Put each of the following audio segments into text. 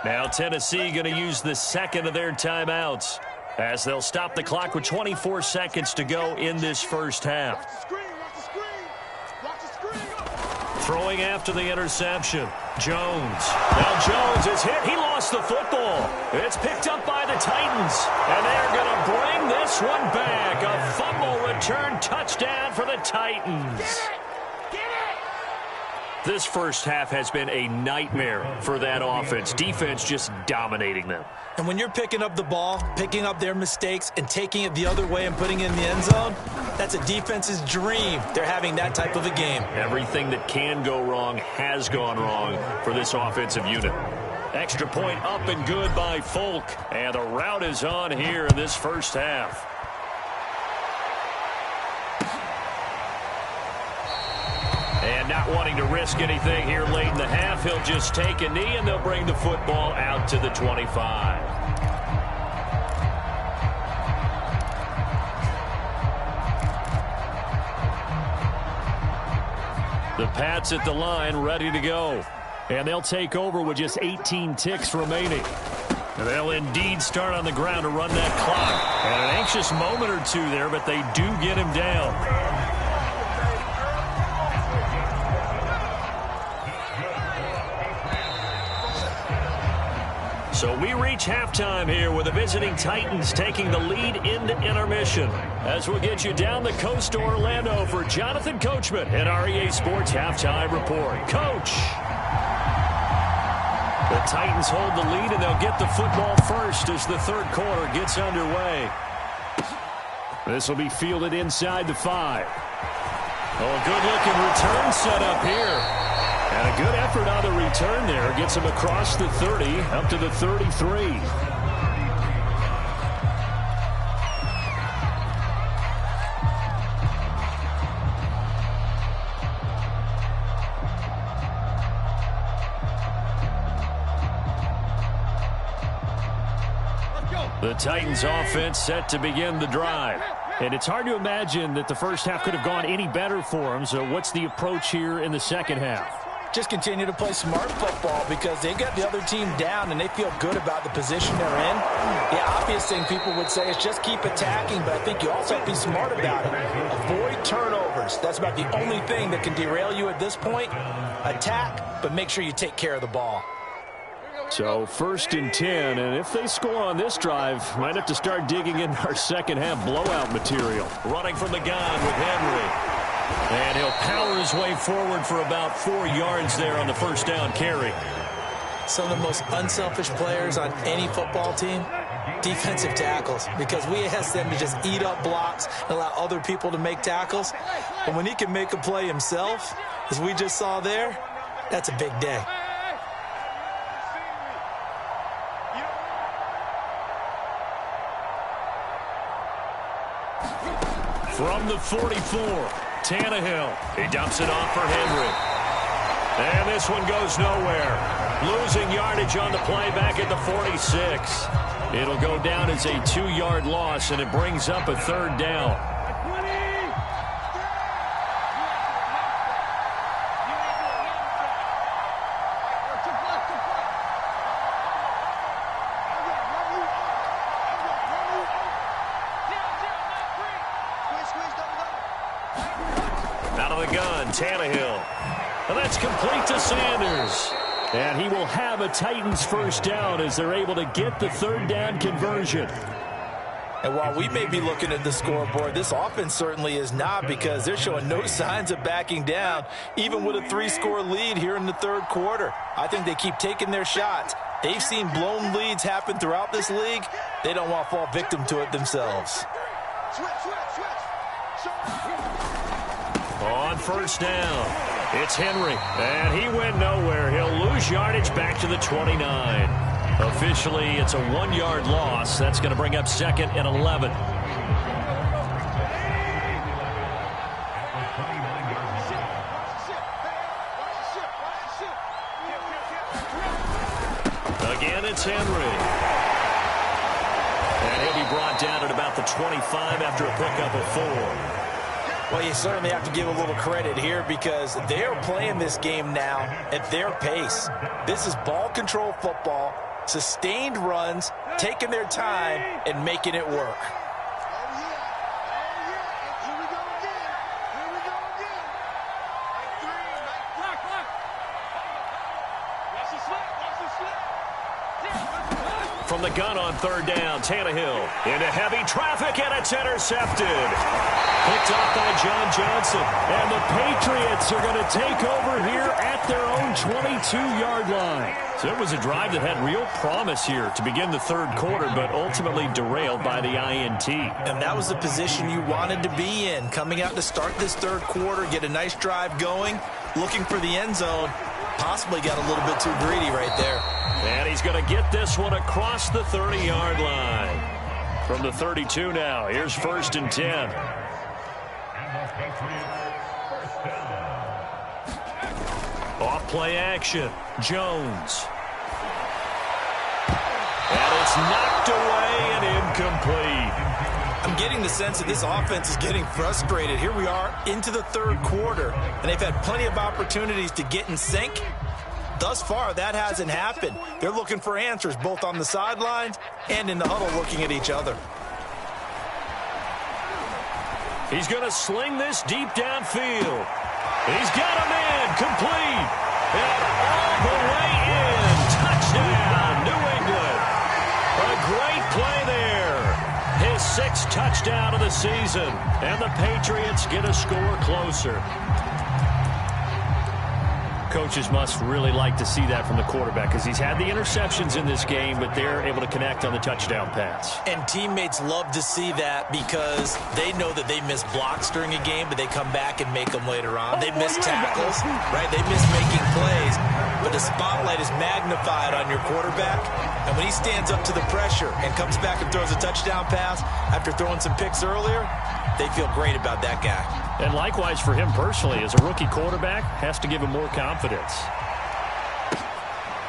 Now Tennessee going to use the second of their timeouts as they'll stop the clock with 24 seconds to go in this first half. Throwing after the interception, Jones. Now Jones is hit. He lost the football. It's picked up by the Titans, and they're going to bring this one back. A fumble return touchdown for the Titans. This first half has been a nightmare for that offense. Defense just dominating them. And when you're picking up the ball, picking up their mistakes, and taking it the other way and putting it in the end zone, that's a defense's dream. They're having that type of a game. Everything that can go wrong has gone wrong for this offensive unit. Extra point up and good by Folk. And the route is on here in this first half. And not wanting to risk anything here late in the half, he'll just take a knee, and they'll bring the football out to the 25. The Pats at the line, ready to go. And they'll take over with just 18 ticks remaining. And they'll indeed start on the ground to run that clock. And an anxious moment or two there, but they do get him down. So we reach halftime here with the visiting Titans taking the lead into intermission. As we'll get you down the coast to Orlando for Jonathan Coachman at our EA Sports Halftime Report. Coach! The Titans hold the lead, and they'll get the football first as the third quarter gets underway. This will be fielded inside the 5. Oh, a good-looking return set up here. And a good effort on the return there. Gets him across the 30, up to the 33. The Titans offense set to begin the drive. And it's hard to imagine that the first half could have gone any better for them. So what's the approach here in the second half? Just continue to play smart football because they got the other team down and they feel good about the position they're in. The obvious thing people would say is just keep attacking, but I think you also have to be smart about it. Avoid turnovers. That's about the only thing that can derail you at this point. Attack, but make sure you take care of the ball. So 1st and 10, and if they score on this drive, might have to start digging in our second half blowout material. Running from the gun with Henry. And he'll power his way forward for about 4 yards there on the first down carry. Some of the most unselfish players on any football team, defensive tackles, because we ask them to just eat up blocks and allow other people to make tackles. But when he can make a play himself, as we just saw there, that's a big day. From the 44, Tannehill. He dumps it off for Henry. And this one goes nowhere. Losing yardage on the play back at the 46. It'll go down as a 2-yard loss, and it brings up a 3rd down. Out of the gun, Tannehill. And that's complete to Sanders. And he will have a Titans first down as they're able to get the 3rd down conversion. And while we may be looking at the scoreboard, this offense certainly is not, because they're showing no signs of backing down, even with a 3-score lead here in the 3rd quarter. I think they keep taking their shots. They've seen blown leads happen throughout this league. They don't want to fall victim to it themselves. On first down, it's Henry, and he went nowhere. He'll lose yardage back to the 29. Officially, it's a 1-yard loss. That's going to bring up 2nd and 11. Again, it's Henry. And he'll be brought down at about the 25 after a pickup of 4. Well, you certainly have to give a little credit here because they're playing this game now at their pace. This is ball control football. Sustained runs, taking their time, and making it work. From the gun on third down, Tannehill into heavy traffic, and it's intercepted. Picked off by John Johnson. And the Patriots are going to take over here at their own 22-yard line. So it was a drive that had real promise here to begin the third quarter, but ultimately derailed by the INT. And that was the position you wanted to be in, coming out to start this third quarter, get a nice drive going, looking for the end zone. Possibly got a little bit too greedy right there. And he's going to get this one across the 30-yard line. From the 32 now, here's 1st and 10. Off play action, Jones. And it's knocked away and incomplete. I'm getting the sense that this offense is getting frustrated. Here we are into the third quarter, and they've had plenty of opportunities to get in sync. Thus far, that hasn't happened. They're looking for answers both on the sidelines and in the huddle looking at each other. He's going to sling this deep downfield. He's got a man complete. And all the way in. Touchdown, New England. A great play there. His 6th touchdown of the season. And the Patriots get a score closer. Coaches must really like to see that from the quarterback because he's had the interceptions in this game, but they're able to connect on the touchdown pass. And teammates love to see that because they know that they miss blocks during a game, but they come back and make them later on. They miss tackles, right? They miss making plays, but the spotlight is magnified on your quarterback. And when he stands up to the pressure and comes back and throws a touchdown pass after throwing some picks earlier, they feel great about that guy. And likewise for him personally, as a rookie quarterback, has to give him more confidence.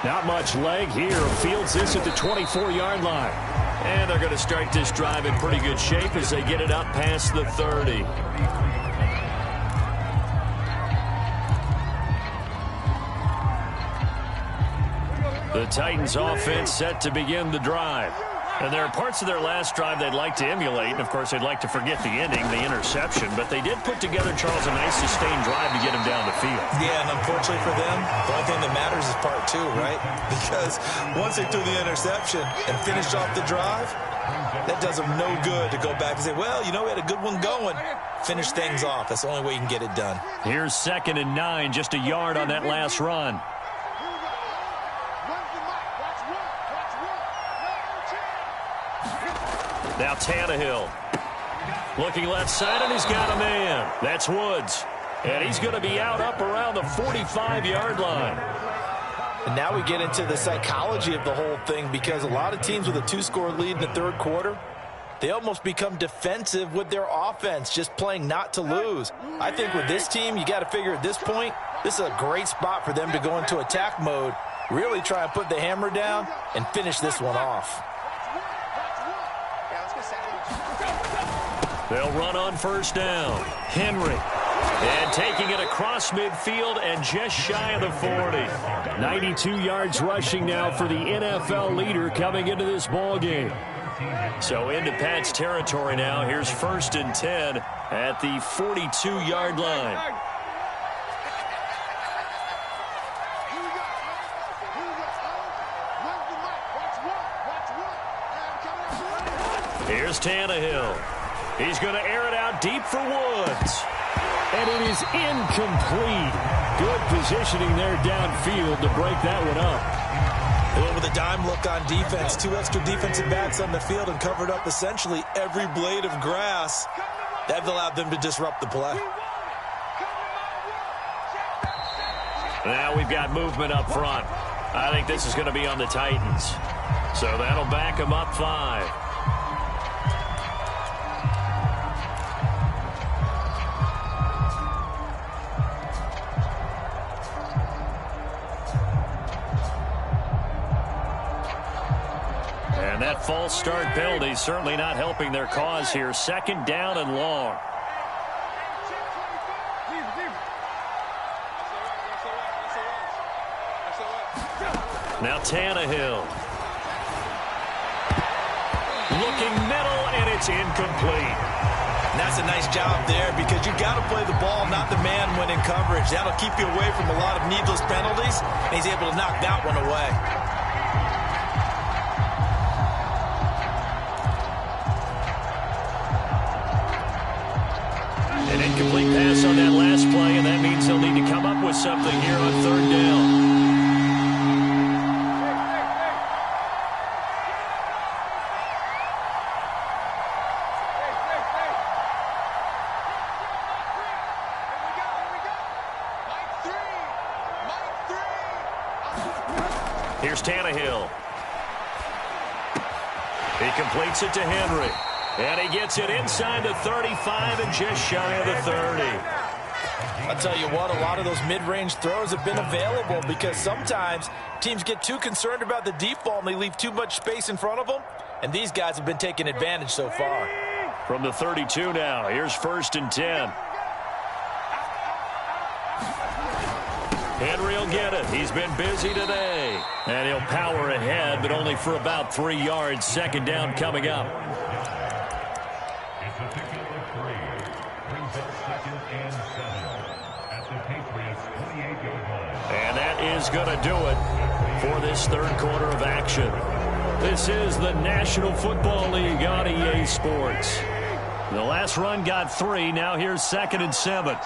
Not much leg here. Fields this at the 24-yard line. And they're going to start this drive in pretty good shape as they get it up past the 30. The Titans offense set to begin the drive. And there are parts of their last drive they'd like to emulate. And, of course, they'd like to forget the ending, the interception. But they did put together, Charles, a nice sustained drive to get him down the field. Yeah, and unfortunately for them, the only thing that matters is part 2, right? Because once they threw the interception and finished off the drive, that does them no good to go back and say, well, you know, we had a good one going. Finish things off. That's the only way you can get it done. Here's 2nd and 9, just a yard on that last run. Now Tannehill looking left side, and he's got a man. That's Woods. And he's going to be out up around the 45-yard line. And now we get into the psychology of the whole thing because a lot of teams with a 2-score lead in the third quarter, they almost become defensive with their offense, just playing not to lose. I think with this team, you got to figure at this point, this is a great spot for them to go into attack mode, really try and put the hammer down and finish this one off. They'll run on 1st down. Henry. And taking it across midfield and just shy of the 40. 92 yards rushing now for the NFL leader coming into this ball game. So into Pat's territory now. Here's 1st and 10 at the 42-yard line. Here's Tannehill. He's going to air it out deep for Woods. And it is incomplete. Good positioning there downfield to break that one up. They went with a dime look on defense. 2 extra defensive backs on the field and covered up essentially every blade of grass. That allowed them to disrupt the play. Now we've got movement up front. I think this is going to be on the Titans. So that'll back them up 5. And that false start penalty certainly not helping their cause here. 2nd down and long. Now Tannehill. Looking middle, and it's incomplete. And that's a nice job there because you got to play the ball, not the man when in coverage. That'll keep you away from a lot of needless penalties, and he's able to knock that one away. An incomplete pass on that last play, and that means he'll need to come up with something here on third down. Here's Tannehill. He completes it to Henry. And he gets it inside the 35 and just shy of the 30. I'll tell you what, a lot of those mid-range throws have been available because sometimes teams get too concerned about the deep ball and they leave too much space in front of them. And these guys have been taking advantage so far. From the 32 now, here's 1st and 10. Henry will get it. He's been busy today. And he'll power ahead, but only for about 3 yards. 2nd down coming up. And that is going to do it for this third quarter of action. This is the National Football League on EA Sports. The last run got 3. Now here's 2nd and 7.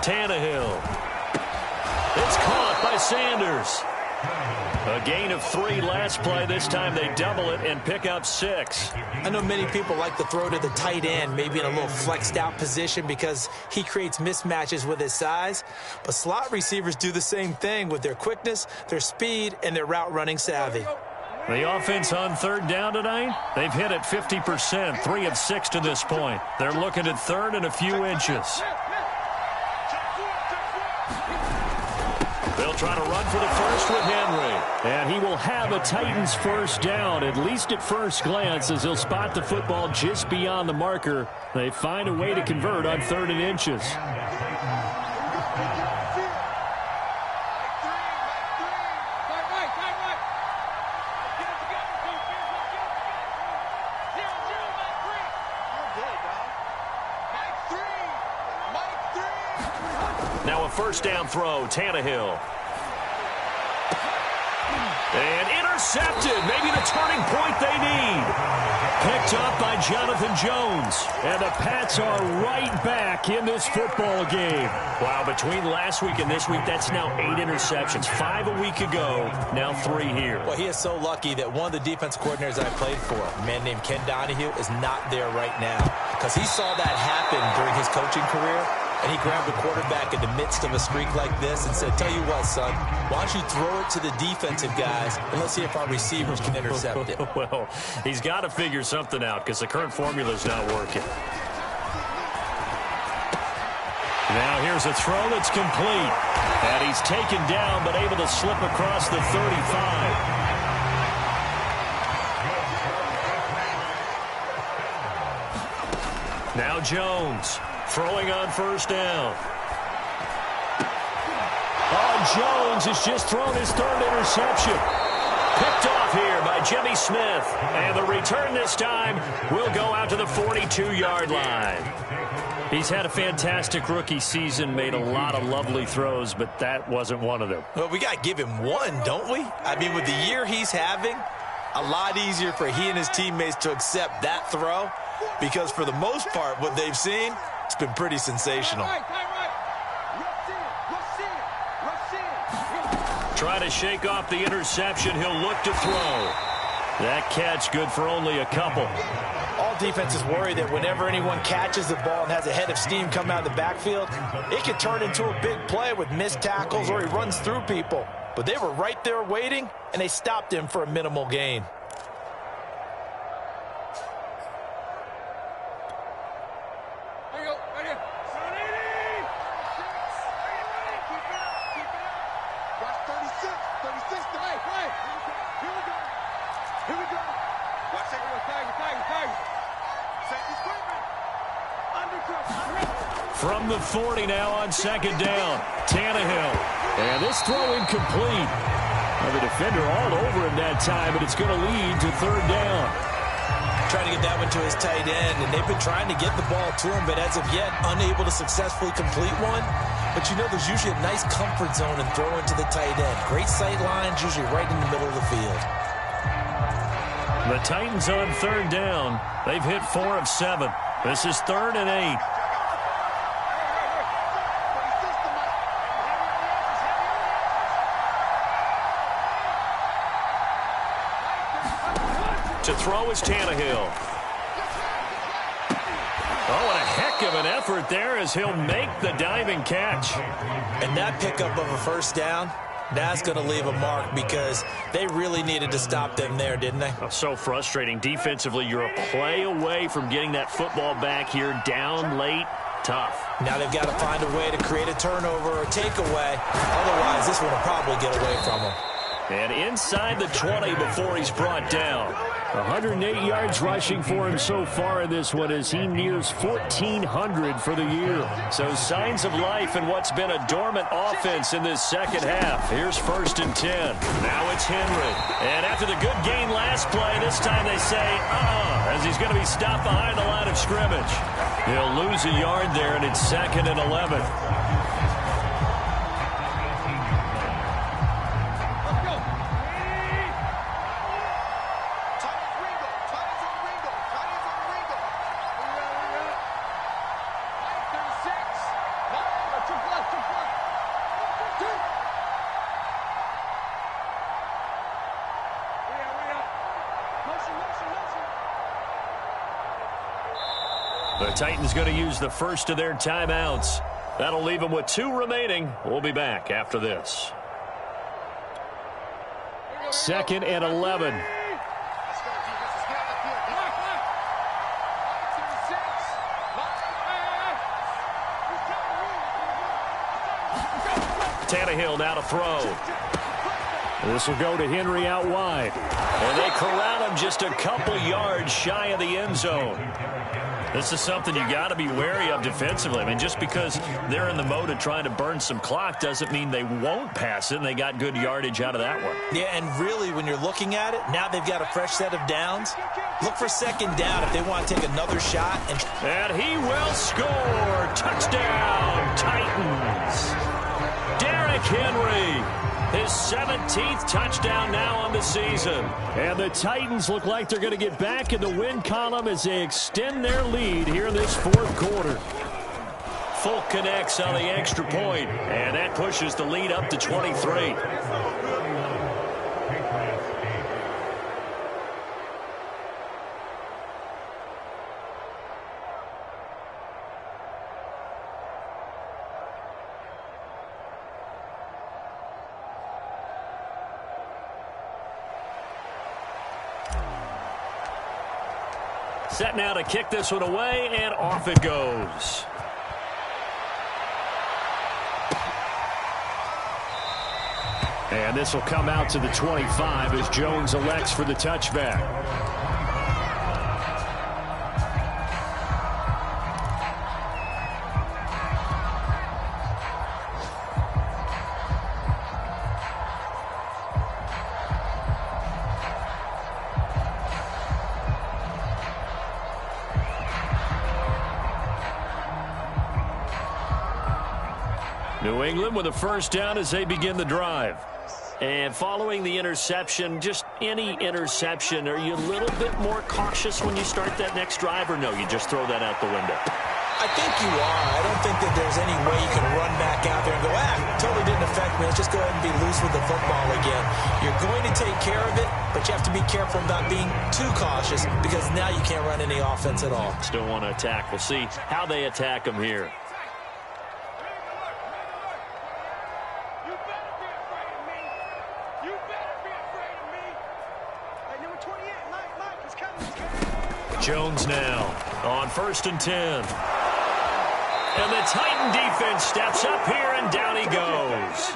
Tannehill. It's caught by Sanders. A gain of 3 last play. This time they double it and pick up 6. I know many people like to throw to the tight end, maybe in a little flexed out position because he creates mismatches with his size. But slot receivers do the same thing with their quickness, their speed, and their route running savvy. The offense on 3rd down tonight, they've hit it 50%, 3 of 6 to this point. They're looking at 3rd and a few inches. They'll try to run for the first with Henry. And he will have a Titans 1st down, at least at first glance, as he'll spot the football just beyond the marker. They find a way to convert on 3rd and inches. Now a 1st down throw, Tannehill. And intercepted, maybe the turning point they need. Picked up by Jonathan Jones. And the Pats are right back in this football game. Wow, between last week and this week, that's now 8 interceptions. 5 a week ago, now 3 here. Well, he is so lucky that one of the defense coordinators I played for, a man named Ken Donahue, is not there right now. Because he saw that happen during his coaching career. And he grabbed the quarterback in the midst of a streak like this and said, tell you what, son, why don't you throw it to the defensive guys, and let's see if our receivers can intercept it. Well, he's got to figure something out because the current formula is not working. Now here's a throw that's complete. And he's taken down but able to slip across the 35. Now Jones. Throwing on 1st down. Oh, Jones has just thrown his 3rd interception. Picked off here by Jimmy Smith. And the return this time will go out to the 42-yard line. He's had a fantastic rookie season, made a lot of lovely throws, but that wasn't one of them. Well, we got to give him one, don't we? I mean, with the year he's having, a lot easier for he and his teammates to accept that throw because for the most part, what they've seen, it's been pretty sensational. Try to shake off the interception. He'll look to throw. That catch good for only a couple. All defenses worry that whenever anyone catches the ball and has a head of steam come out of the backfield, it can turn into a big play with missed tackles or he runs through people. But they were right there waiting, and they stopped him for a minimal gain. Here we go. Watch it. Tag. From the 40 now on second down. Tannehill. And this throw incomplete. Well, the defender all over him that time, but it's going to lead to third down. Trying to get that one to his tight end, and they've been trying to get the ball to him, but as of yet, unable to successfully complete one. But you know, there's usually a nice comfort zone in throwing to the tight end. Great sight lines, usually right in the middle of the field. The Titans on third down. They've hit 4 of 7. This is 3rd and 8. To throw is Tannehill. Oh, and a heck of an effort there as he'll make the diving catch. And that pickup of a first down, that's going to leave a mark because they really needed to stop them there, didn't they? Oh, so frustrating. Defensively, you're a play away from getting that football back here. Down late, tough. Now they've got to find a way to create a turnover or takeaway. Otherwise, this one will probably get away from them. And inside the 20 before he's brought down. 108 yards rushing for him so far in this one as he nears 1,400 for the year. So signs of life in what's been a dormant offense in this second half. Here's 1st and 10. Now it's Henry. And after the good game last play, this time they say, as he's going to be stopped behind the line of scrimmage. He'll lose a yard there, and it's 2nd and 11. The Titans going to use the first of their timeouts. That'll leave them with 2 remaining. We'll be back after this. 2nd and 11. Tannehill now to throw. This will go to Henry out wide. And they corral him just a couple yards shy of the end zone. This is something you got to be wary of defensively. I mean, just because they're in the mode of trying to burn some clock doesn't mean they won't pass it, and they got good yardage out of that one. Yeah, and really, when you're looking at it, now they've got a fresh set of downs. Look for 2nd down if they want to take another shot. And he will score. Touchdown, Titans. Derrick Henry. His 17th touchdown now on the season. And the Titans look like they're going to get back in the win column as they extend their lead here in this 4th quarter. Folk connects on the extra point, and that pushes the lead up to 23. Set now to kick this one away, and off it goes. And this will come out to the 25 as Jones elects for the touchback. New England with a first down as they begin the drive. And following the interception, just any interception, are you a little bit more cautious when you start that next drive, or no, you just throw that out the window? I think you are. I don't think that there's any way you can run back out there and go, totally didn't affect me. Let's just go ahead and be loose with the football again. You're going to take care of it, but you have to be careful about being too cautious because now you can't run any offense at all. Still want to attack. We'll see how they attack them here. Jones now on 1st and 10. And the Titan defense steps up here, and down he goes.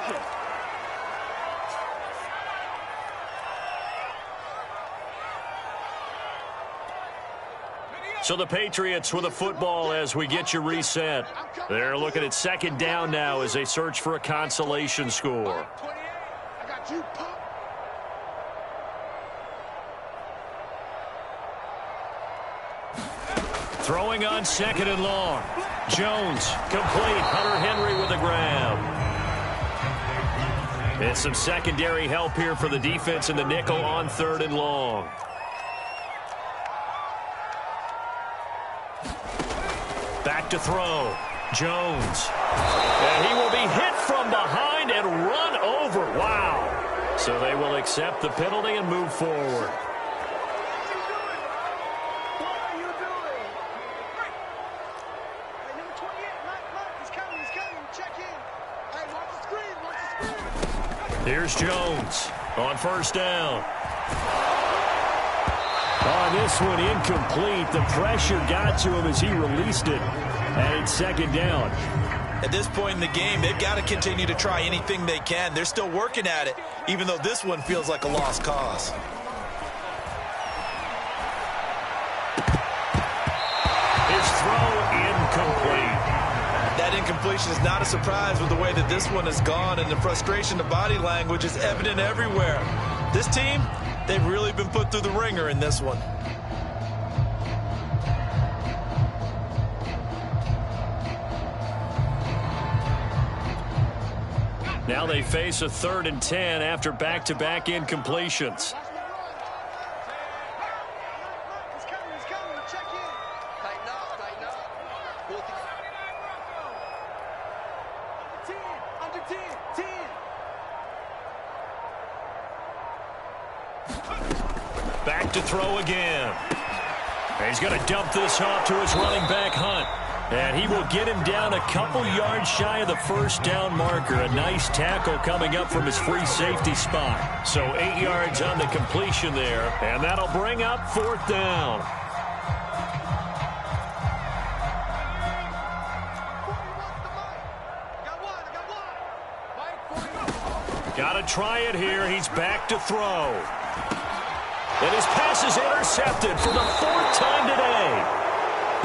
So the Patriots with a football as we get you reset. They're looking at second down now as they search for a consolation score. Throwing on second and long. Jones, complete. Hunter Henry with a grab. And some secondary help here for the defense in the nickel on third and long. Back to throw. Jones. And he will be hit from behind and run over. Wow. So they will accept the penalty and move forward. Here's Jones on first down. On this one, incomplete. The pressure got to him as he released it. And it's second down. At this point in the game, they've got to continue to try anything they can. They're still working at it, even though this one feels like a lost cause. His throw incomplete. That incompletion is not a surprise with the way that this one has gone, and the frustration, the body language is evident everywhere. This team, they've really been put through the ringer in this one. Now they face a 3rd and 10 after back-to-back incompletions. Back to throw again. He's going to dump this off to his running back, Hunt. And he will get him down a couple yards shy of the first down marker. A nice tackle coming up from his free safety spot. So 8 yards on the completion there. And that'll bring up 4th down. Got to try it here. He's back to throw. And his pass is intercepted for the 4th time today.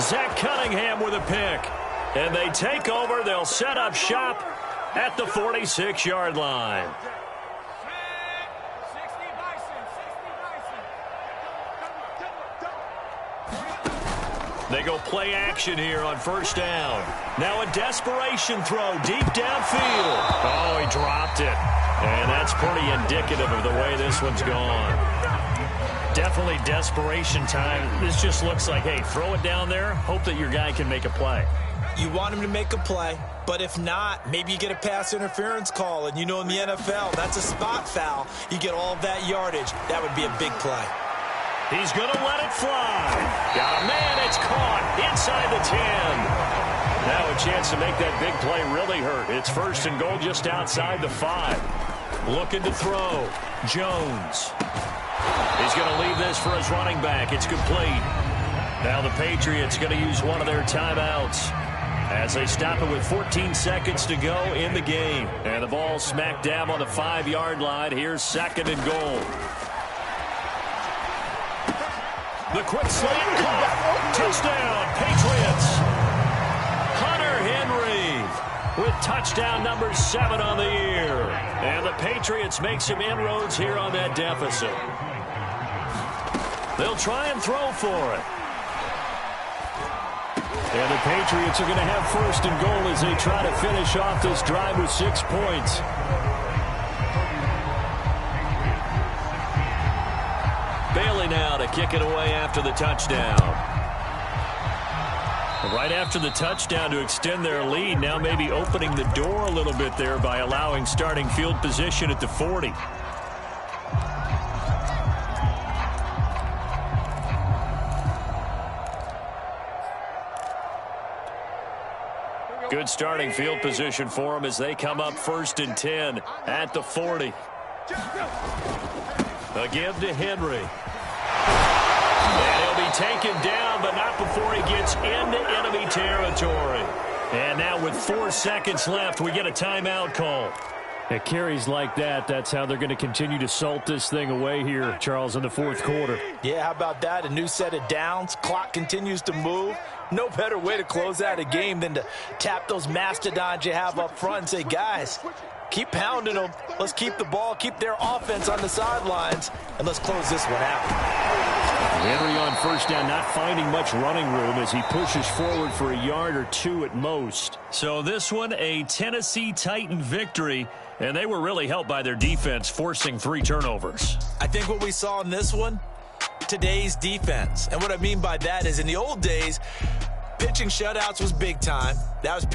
Zach Cunningham with a pick. And they take over. They'll set up shop at the 46-yard line. They go play action here on first down. Now a desperation throw deep downfield. Oh, he dropped it. And that's pretty indicative of the way this one's gone. Definitely desperation time. This just looks like, hey, throw it down there, hope that your guy can make a play. You want him to make a play, but if not, maybe you get a pass interference call, and you know in the NFL, that's a spot foul. You get all of that yardage. That would be a big play. He's going to let it fly. Got a man, it's caught inside the 10. Now a chance to make that big play really hurt. It's 1st and goal just outside the 5. Looking to throw. Jones. He's going to leave this for his running back. It's complete. Now the Patriots going to use one of their timeouts as they stop it with 14 seconds to go in the game. And the ball smack dab on the 5-yard line. Here's 2nd and goal. The quick slant caught. Touchdown, Patriots. Hunter Henry with touchdown number 7 on the year. And the Patriots make some inroads here on that deficit. They'll try and throw for it. And the Patriots are going to have 1st and goal as they try to finish off this drive with 6 points. Bailey now to kick it away after the touchdown. Right after the touchdown to extend their lead, now maybe opening the door a little bit there by allowing starting field position at the 40. Good starting field position for them as they come up 1st and 10 at the 40. A give to Henry. And he'll be taken down, but not before he gets into enemy territory. And now with 4 seconds left, we get a timeout call. At carries like that, that's how they're going to continue to salt this thing away here, Charles, in the fourth quarter. Yeah, how about that? A new set of downs. Clock continues to move. No better way to close out a game than to tap those mastodons you have up front and say, guys, keep pounding them. Let's keep the ball, keep their offense on the sidelines, and let's close this one out. Henry on first down, not finding much running room as he pushes forward for a yard or two at most. So this one, a Tennessee Titan victory, and they were really helped by their defense, forcing 3 turnovers. I think what we saw in this one, today's defense. And what I mean by that is in the old days, pitching shutouts was big time. That was